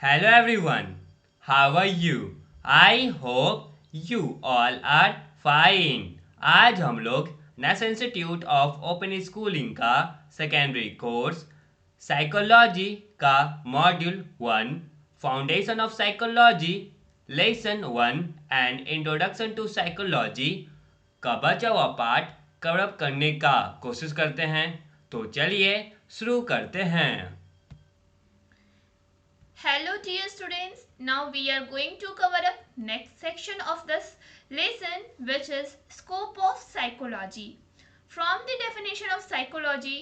Hello everyone, how are you? I hope you all are fine. आज हम लोग national institute of open schooling का secondary course psychology का module 1 foundation of psychology lesson 1 and introduction to psychology का बचा हुआ part cover up करने का कोशिश करते हैं। तो चलिए शुरू करते हैं। Hello dear students, now we are going to cover up next section of this lesson, which is scope of psychology. From the definition of psychology,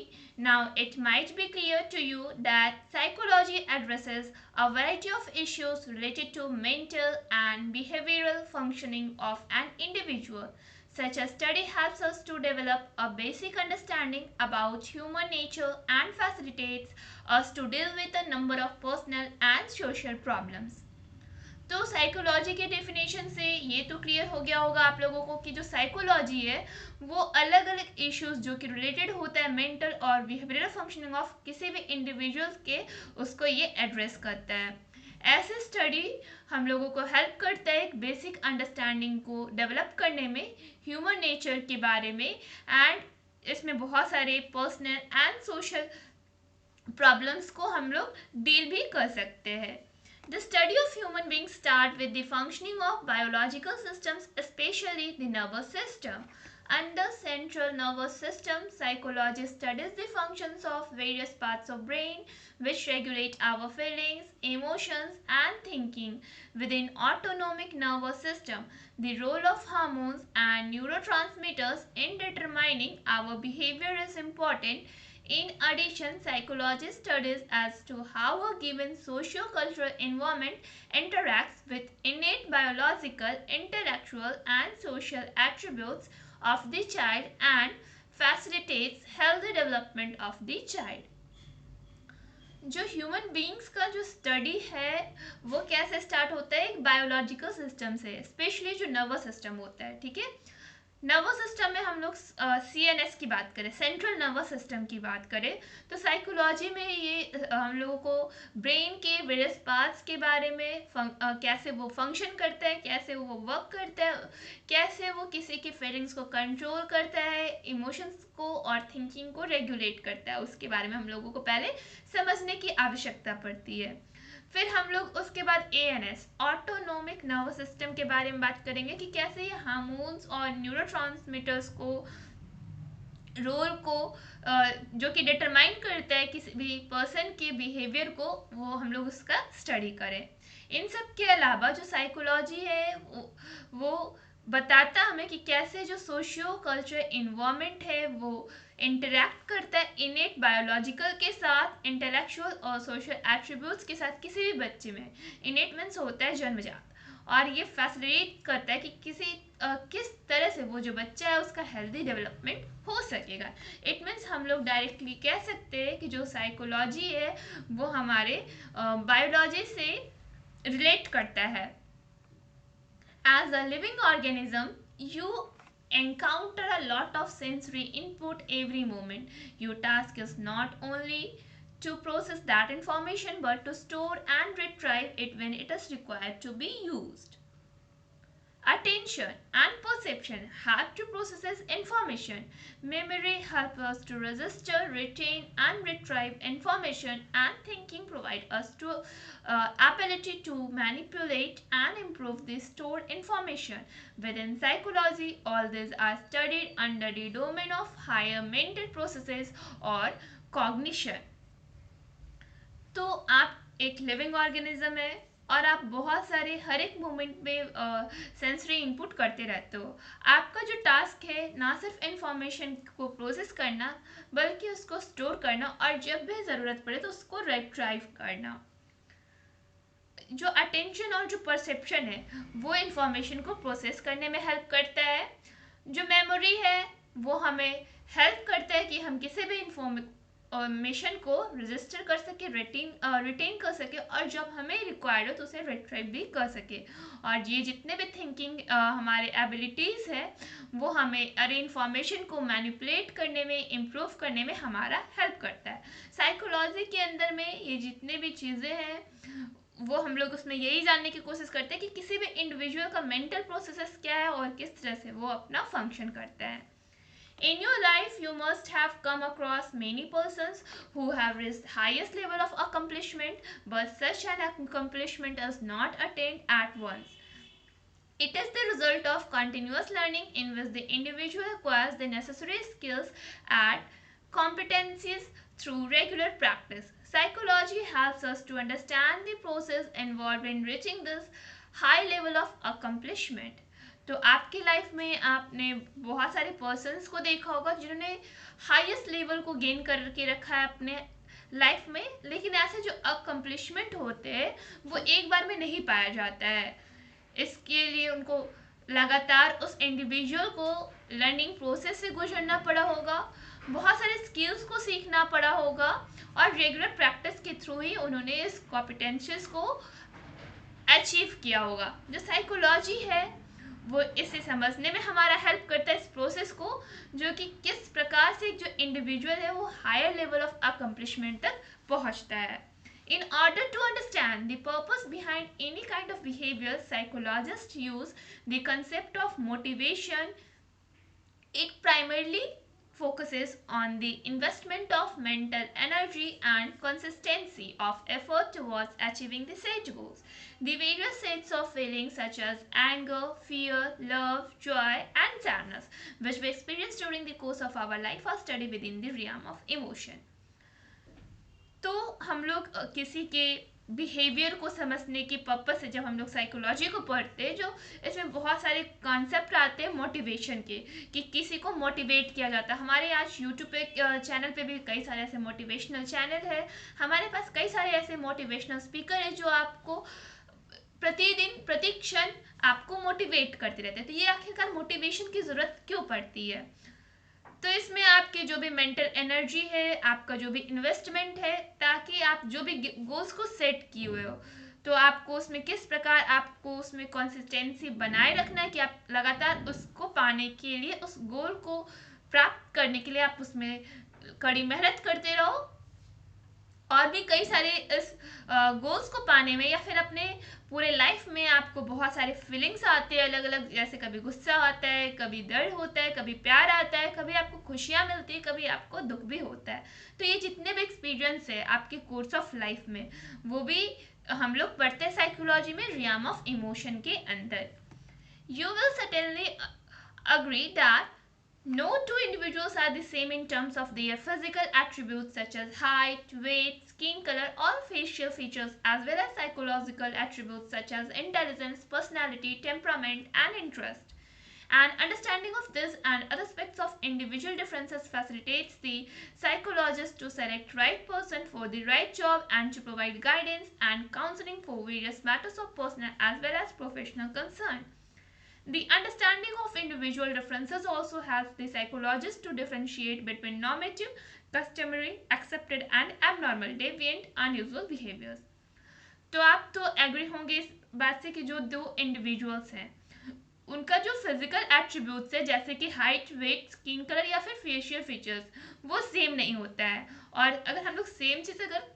now it might be clear to you that psychology addresses a variety of issues related to mental and behavioral functioning of an individual. Such a study helps us to develop a basic understanding about human nature and facilitates us to deal with a number of personal and social problems. तो psychology के definition से ये तो clear हो गया होगा आप लोगों को कि जो साइकोलॉजी है वो अलग अलग इश्यूज जो कि रिलेटेड होता है मेंटल और बिहेवियरल फंक्शनिंग ऑफ किसी भी इंडिविजुअल्स के उसको ये एड्रेस करता है। ऐसे स्टडी हम लोगों को हेल्प करता है एक बेसिक अंडरस्टैंडिंग को डेवलप करने में ह्यूमन नेचर के बारे में एंड इसमें बहुत सारे पर्सनल एंड सोशल प्रॉब्लम्स को हम लोग डील भी कर सकते हैं। The study of human beings start with the functioning of biological systems, especially the nervous system. Under central nervous system, psychology studies the functions of various parts of brain which regulate our feelings, emotions and thinking. Within autonomic nervous system, the role of hormones and neurotransmitters in determining our behavior is important. In addition, psychology studies as to how a given socio-cultural environment interacts with innate biological, intellectual and social attributes of the child and facilitates healthy development of the child. जो human beings का जो study है वो कैसे start होता है एक biological system से, स्पेशली जो नर्वस सिस्टम होता है। ठीक है, नर्वस सिस्टम में हम लोग CNS की बात करें, सेंट्रल नर्वस सिस्टम की बात करें, तो साइकोलॉजी में ये हम लोगों को ब्रेन के वेरियस पार्ट्स के बारे में कैसे वो फंक्शन करता है, कैसे वो वर्क करता है, कैसे वो किसी की फीलिंग्स को कंट्रोल करता है, इमोशंस को और थिंकिंग को रेगुलेट करता है, उसके बारे में हम लोगों को पहले समझने की आवश्यकता पड़ती है। फिर हम लोग उसके बाद ANS ऑटोनोमिक नर्वस सिस्टम के बारे में बात करेंगे कि कैसे ये हार्मोन्स और न्यूरोट्रांसमीटर्स को रोल को जो कि डिटरमाइन करता है किसी भी पर्सन के बिहेवियर को, वो हम लोग उसका स्टडी करें। इन सब के अलावा जो साइकोलॉजी है वो बताता हमें कि कैसे जो सोशियो कल्चर इन्वायरमेंट है वो इंटरेक्ट करता है इनेट बायोलॉजिकल के साथ, इंटेलेक्चुअल और सोशल एट्रीब्यूट्स के साथ किसी भी बच्चे में। इनेट मीन्स होता है जन्मजात, और ये फैसिलिटेट करता है कि किस तरह से वो जो बच्चा है उसका हेल्दी डेवलपमेंट हो सकेगा। इट मीन्स हम लोग डायरेक्टली कह सकते हैं कि जो साइकोलॉजी है वो हमारे बायोलॉजी से रिलेट करता है। As a living organism, you encounter a lot of sensory input every moment. Your task is not only to process that information but to store and retrieve it when it is required to be used. Attention and perception help to process information. Memory helps us to register, retain and retrieve information, and thinking provides us to ability to manipulate and improve the stored information. Within psychology, all these are studied under the domain of higher mental processes or cognition. तो आप एक living organism है और आप बहुत सारे हर एक moment में सेंसरी इनपुट करते रहते हो। आपका जो टास्क है ना सिर्फ इंफॉर्मेशन को प्रोसेस करना बल्कि उसको स्टोर करना और जब भी ज़रूरत पड़े तो उसको रिट्राइव करना। जो अटेंशन और जो परसेप्शन है वो इंफॉर्मेशन को प्रोसेस करने में हेल्प करता है। जो मेमोरी है वो हमें हेल्प करता है कि हम किसी भी इंफॉर्मेशन को रजिस्टर कर सके, रिटेन कर सके और जब हमें रिक्वायर्ड हो तो उसे रिट्राइव भी कर सके। और ये जितने भी थिंकिंग हमारे एबिलिटीज़ है वो हमें अरे इंफॉर्मेशन को मैनिपुलेट करने में, इम्प्रूव करने में हमारा हेल्प करता है। साइकोलॉजी के अंदर में ये जितने भी चीज़ें हैं वो हम लोग उसमें यही जानने की कोशिश करते हैं कि किसी भी इंडिविजुअल का मेंटल प्रोसेसेस क्या है और किस तरह से वो अपना फंक्शन करता है. In your life, you must have come across many persons who have reached highest level of accomplishment, but such an accomplishment is not attained at once. It is the result of continuous learning in which the individual acquires the necessary skills and competencies through regular practice. Psychology helps us to understand the process involved in reaching this high level of accomplishment. तो आपकी life में आपने बहुत सारे persons को देखा होगा जिन्होंने हाईएस्ट लेवल को गेन करके रखा है अपने लाइफ में, लेकिन ऐसे जो अकम्पलिशमेंट होते हैं वो एक बार में नहीं पाया जाता है. इसके लिए उनको लगातार उस इंडिविजुअल को लर्निंग प्रोसेस से गुजरना पड़ा होगा, बहुत सारे स्किल्स को सीखना पड़ा होगा और रेगुलर प्रैक्टिस के थ्रू ही उन्होंने इस कॉम्पिटेंसीज को अचीव किया होगा. जो साइकोलॉजी है वो इसे समझने में हमारा हेल्प करता है इस प्रोसेस को, जो कि किस प्रकार से जो इंडिविजुअल है वो हायर लेवल ऑफ अकम्पलिशमेंट तक पहुंचता है. In order to understand the purpose behind any kind of behavior, psychologists use the concept of motivation. It primarily focuses on the investment of mental energy and consistency of effort towards achieving the set goals. The various sets of feelings such as anger, fear, love, joy, and sadness, which we experience during the course of our life, are studied within the realm of emotion. तो हम लोग किसी के behaviour को समझने के purpose से जब हम लोग साइकोलॉजी को पढ़ते हैं, जो इसमें बहुत सारे कॉन्सेप्ट आते हैं मोटिवेशन के, कि किसी को मोटिवेट किया जाता है. हमारे आज यूट्यूब पे चैनल पे भी कई सारे ऐसे मोटिवेशनल चैनल है, हमारे पास कई सारे ऐसे मोटिवेशनल स्पीकर है जो आपको प्रतिदिन प्रति क्षण आपको मोटिवेट करते रहते हैं. तो ये आखिरकार मोटिवेशन की ज़रूरत क्यों पड़ती है? तो इसमें आपके जो भी मेंटल एनर्जी है, आपका जो भी इन्वेस्टमेंट है, ताकि आप जो भी गोल्स को सेट किए हुए हो तो आपको उसमें किस प्रकार आपको उसमें कंसिस्टेंसी बनाए रखना है कि आप लगातार उसको पाने के लिए, उस गोल को प्राप्त करने के लिए आप उसमें कड़ी मेहनत करते रहो. और भी कई सारे इस गोल्स को पाने में या फिर अपने पूरे लाइफ में आपको बहुत सारे फीलिंग्स आते हैं अलग अलग, जैसे कभी गुस्सा आता है, कभी दर्द होता है, कभी प्यार आता है, कभी आपको खुशियाँ मिलती है, कभी आपको दुख भी होता है. तो ये जितने भी एक्सपीरियंस है आपके कोर्स ऑफ लाइफ में, वो भी हम लोग पढ़ते हैं साइकोलॉजी में रियम ऑफ इमोशन के अंदर. You will certainly agree that no two individuals are the same in terms of their physical attributes such as height, weight, skin color, or facial features, as well as psychological attributes such as intelligence, personality, temperament, and interest. An understanding of this and other aspects of individual differences facilitates the psychologist to select right person for the right job and to provide guidance and counseling for various matters of personal as well as professional concern. The understanding of individual differences also helps the psychologist to differentiate between normative, customary, accepted and abnormal, deviant, unusual behaviors. तो आप तो agree होंगे इस बात से कि जो दो इंडिविजुअल्स हैं उनका जो फिजिकल एट्रीब्यूट्स है, जैसे कि हाइट, वेट, स्किन कलर या फिर फेशियल फीचर्स, वो सेम नहीं होता है. और अगर हम लोग सेम चीज़ अगर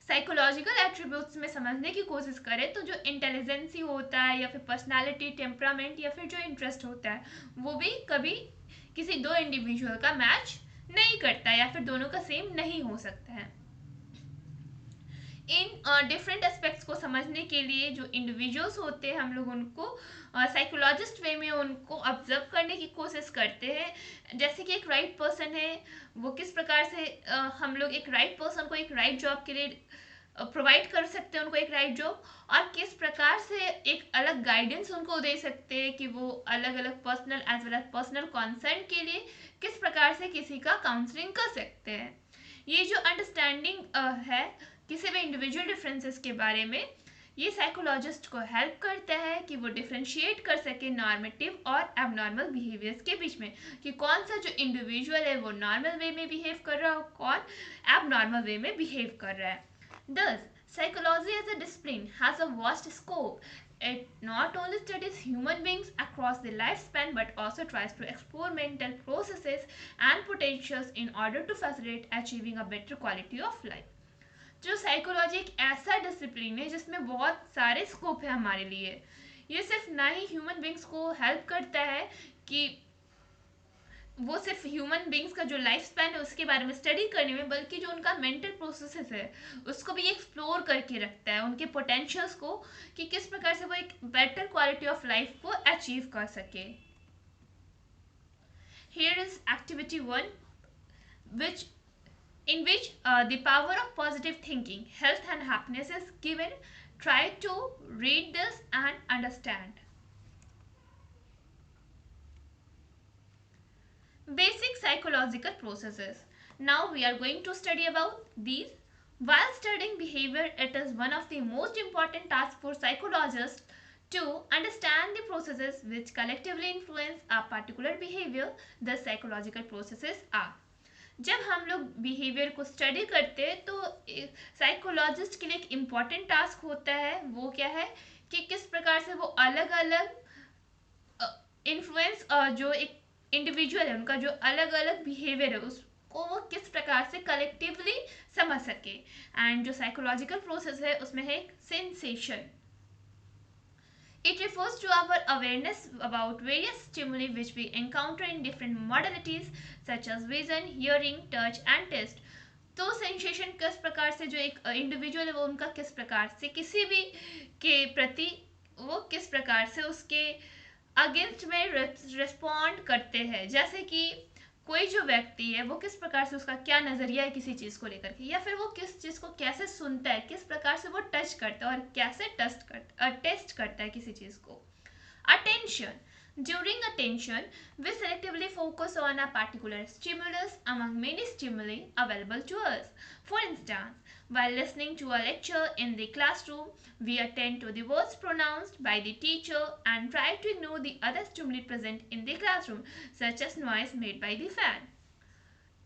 साइकोलॉजिकल एट्रीब्यूट्स में समझने की कोशिश करें तो जो इंटेलिजेंसी होता है या फिर पर्सनालिटी, टेम्परामेंट या फिर जो इंटरेस्ट होता है, वो भी कभी किसी दो इंडिविजुअल का मैच नहीं करता है या फिर दोनों का सेम नहीं हो सकता है. इन डिफरेंट एस्पेक्ट्स को समझने के लिए जो इंडिविजुअल्स होते हैं हम लोग उनको साइकोलॉजिस्ट वे में उनको ऑब्जर्व करने की कोशिश करते हैं. जैसे कि एक राइट पर्सन है, वो किस प्रकार से हम लोग एक राइट पर्सन को एक राइट जॉब के लिए प्रोवाइड कर सकते हैं, उनको एक राइट जॉब, और किस प्रकार से एक अलग गाइडेंस उनको दे सकते हैं कि वो अलग अलग personal as well as personal concern के लिए किस प्रकार से किसी का काउंसलिंग कर सकते हैं. ये जो अंडरस्टैंडिंग है किसी भी इंडिविजुअल डिफरेंसेस के बारे में, ये साइकोलॉजिस्ट को हेल्प करता है कि वो डिफ्रेंशिएट कर सके नॉर्मेटिव और एबनॉर्मल बिहेवियर्स के बीच में, कि कौन सा जो इंडिविजुअल है वो नॉर्मल वे में बिहेव कर रहा है और कौन एबनॉर्मल वे में बिहेव कर रहा है. Thus, psychology as a discipline has a vast scope. It not only studies human beings across the lifespan but also tries to explore mental processes and potentials in order to facilitate achieving a better quality of life. जो psychology एक ऐसा discipline है जिसमें बहुत सारे scope है हमारे लिए। ये सिर्फ ना ही ह्यूमन बींग्स को हेल्प करता है कि वो सिर्फ ह्यूमन बींग्स का जो लाइफ स्पैन है उसके बारे में स्टडी करने में, बल्कि जो उनका मेंटल प्रोसेसेस है उसको भी एक्सप्लोर करके रखता है, उनके पोटेंशियल्स को, कि किस प्रकार से वो एक बेटर क्वालिटी ऑफ लाइफ को अचीव कर सके। Here is activity 1, which in which the power of positive thinking, health and happiness is given. Try to read this and understand. Basic psychological processes. Now we are going to study about these. While studying behavior, it is one of the most important tasks for psychologists to understand the processes which collectively influence a particular behavior. The psychological processes are. जब हम लोग behaviour को study करते हैं तो psychologist के लिए एक इम्पॉर्टेंट टास्क होता है, वो क्या है कि किस प्रकार से वो अलग अलग इन्फ्लुएंस जो एक इंडिविजुअल है उनका जो अलग अलग बिहेवियर है उसको वो किस प्रकार से कलेक्टिवली समझ सके। एंड जो साइकोलॉजिकल प्रोसेस है उसमें है एक sensation. It refers to our awareness about various stimuli which we encounter in different modalities such as vision, hearing, touch and taste. तो सेंसेशन किस प्रकार से जो एक इंडिविजुअल है वो उनका किस प्रकार से किसी भी के प्रति वो किस प्रकार से उसके अगेंस्ट में रिस्पॉन्ड करते हैं। जैसे कि कोई जो व्यक्ति है वो किस प्रकार से उसका क्या नज़रिया है किसी चीज़ को लेकर के, या फिर वो किस चीज़ को कैसे सुनता है, किस प्रकार से वो टच करता है और कैसे टेस्ट करता है किसी चीज़ को। Attention. During attention, we selectively focus on a particular stimulus among many stimuli available to us. For instance, while listening to a lecture in the classroom, we attend to the words pronounced by the teacher and try to ignore the other stimuli present in the classroom, such as noise made by the fan.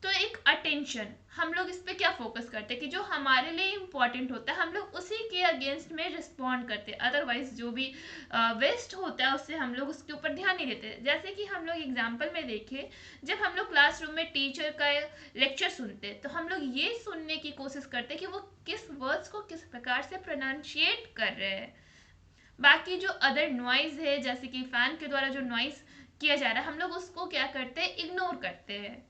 तो एक attention, हम लोग इस पे क्या focus करते हैं कि जो हमारे लिए इम्पोर्टेंट होता है हम लोग उसी के अगेंस्ट में रिस्पॉन्ड करते हैं, अदरवाइज जो भी वेस्ट होता है उससे हम लोग उसके ऊपर ध्यान नहीं देते। जैसे कि हम लोग एग्जांपल में देखें, जब हम लोग क्लासरूम में टीचर का लेक्चर सुनते हैं तो हम लोग ये सुनने की कोशिश करते हैं कि वो किस वर्ड्स को किस प्रकार से प्रोनाउंशिएट कर रहे हैं। बाकी जो अदर नॉइज है जैसे कि फैन के द्वारा जो नॉइज किया जा रहा है हम लोग उसको क्या करते हैं, इग्नोर करते हैं।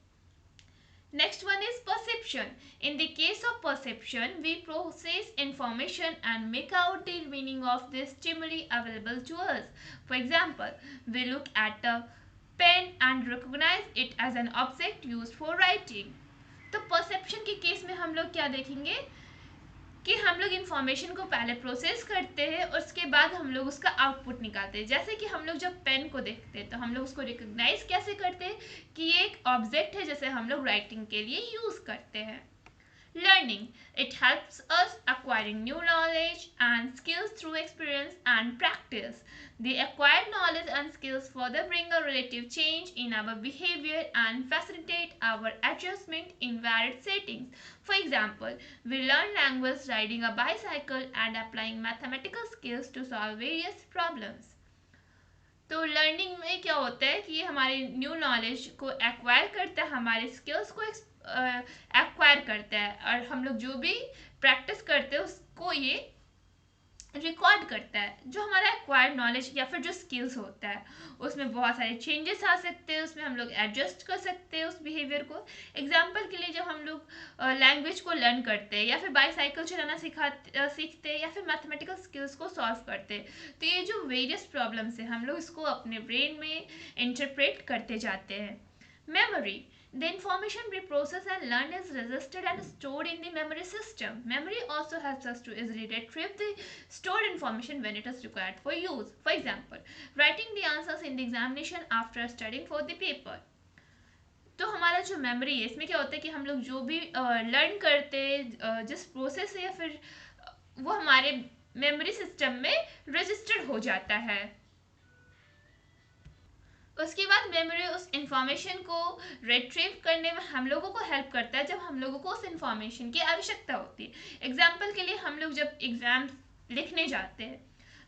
Next one is perception. In the case of perception, we process information and make out the meaning of the stimuli available to us. For example, we look at a pen and recognize it as an object used for writing. तो perception के case में हम लोग क्या देखेंगे कि हम लोग इन्फॉर्मेशन को पहले प्रोसेस करते हैं और उसके बाद हम लोग उसका आउटपुट निकालते हैं। जैसे कि हम लोग जब पेन को देखते हैं तो हम लोग उसको रिकॉग्नाइज कैसे करते हैं कि ये एक ऑब्जेक्ट है जैसे हम लोग राइटिंग के लिए यूज़ करते हैं। Learning. It helps us acquiring new knowledge and skills through experience and practice. The acquired knowledge and skills further bring a relative change in our behavior and facilitate our adjustment in varied settings. For example, we learn language riding a bicycle and applying mathematical skills to solve various problems. तो learning में क्या होता है कि ये हमारे new knowledge को acquire करता है, हमारे स्किल्स को एक्वायर करता है, और हम लोग जो भी प्रैक्टिस करते हैं उसको ये रिकॉर्ड करता है। जो हमारा एक्वायर्ड नॉलेज या फिर जो स्किल्स होता है उसमें बहुत सारे चेंजेस आ सकते हैं, उसमें हम लोग एडजस्ट कर सकते हैं उस बिहेवियर को। एग्जाम्पल के लिए जब हम लोग लैंग्वेज को लर्न करते हैं या फिर बाईसाइकिल चलाना सीखते हैं या फिर मैथमेटिकल स्किल्स को सॉल्व करते हैं, तो ये जो वेरियस प्रॉब्लम्स है हम लोग इसको अपने ब्रेन में इंटरप्रेट करते जाते हैं। Memory. The information we process and learn is registered and stored in the memory system. Memory also helps us to easily retrieve the stored information when it is required for use. For example, writing the answers in the examination after studying for the paper. तो हमारा जो memory है इसमें क्या होता है कि हम लोग जो भी लर्न करते हैं जिस प्रोसेस से या फिर वो हमारे मेमोरी सिस्टम में रजिस्टर्ड हो जाता है। उसके बाद मेमोरी उस इंफॉर्मेशन को रिट्रीव करने में हम लोगों को हेल्प करता है जब हम लोगों को उस इंफॉर्मेशन की आवश्यकता होती है। एग्जाम्पल के लिए हम लोग जब एग्ज़ाम लिखने जाते हैं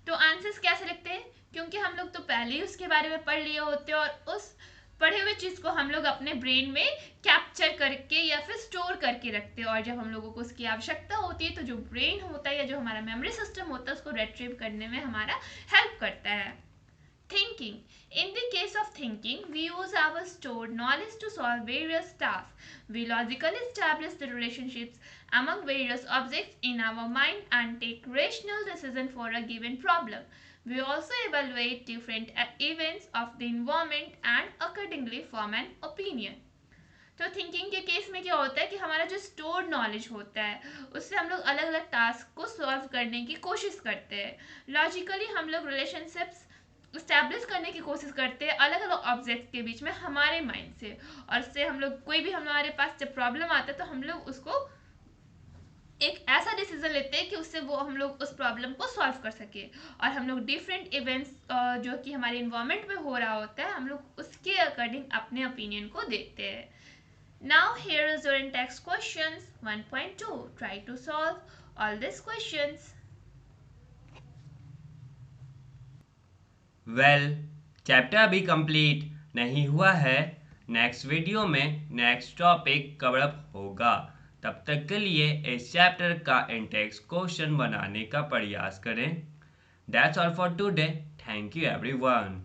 तो आंसर्स कैसे लिखते हैं, क्योंकि हम लोग तो पहले ही उसके बारे में पढ़ लिए होते हैं और उस पढ़े हुए चीज़ को हम लोग अपने ब्रेन में कैप्चर करके या फिर स्टोर करके रखते हैं, और जब हम लोगों को उसकी आवश्यकता होती है तो जो ब्रेन होता है या जो हमारा मेमोरी सिस्टम होता है उसको रिट्रीव करने में हमारा हेल्प करता है। Thinking. In the case of thinking, we use our stored knowledge to solve various tasks. We logically establish the relationships among various objects in our mind and take rational decisions for a given problem. We also evaluate different events of the environment and accordingly form an opinion. तो thinking के case में क्या होता है कि हमारा जो stored knowledge होता है उससे हम लोग अलग अलग टास्क को सॉल्व करने की कोशिश करते हैं। लॉजिकली हम लोग रिलेशनशिप्स इस्टेब्लिश करने की कोशिश करते हैं अलग अलग ऑब्जेक्ट्स के बीच में हमारे माइंड से, और इससे हम लोग कोई भी हमारे पास जब प्रॉब्लम आता है तो हम लोग उसको एक ऐसा डिसीजन लेते हैं कि उससे वो हम लोग उस प्रॉब्लम को सॉल्व कर सके, और हम लोग डिफरेंट इवेंट्स जो कि हमारे इन्वायरमेंट में हो रहा होता है हम लोग उसके अकॉर्डिंग अपने ओपिनियन को देखते हैं। Now here is your in-text questions 1.2. Try to solve all these questions. Well chapter अभी कंप्लीट नहीं हुआ है, नेक्स्ट वीडियो में नेक्स्ट टॉपिक कवर अप होगा। तब तक के लिए इस चैप्टर का इंटेक्स क्वेश्चन बनाने का प्रयास करें। That's all for today, thank you everyone.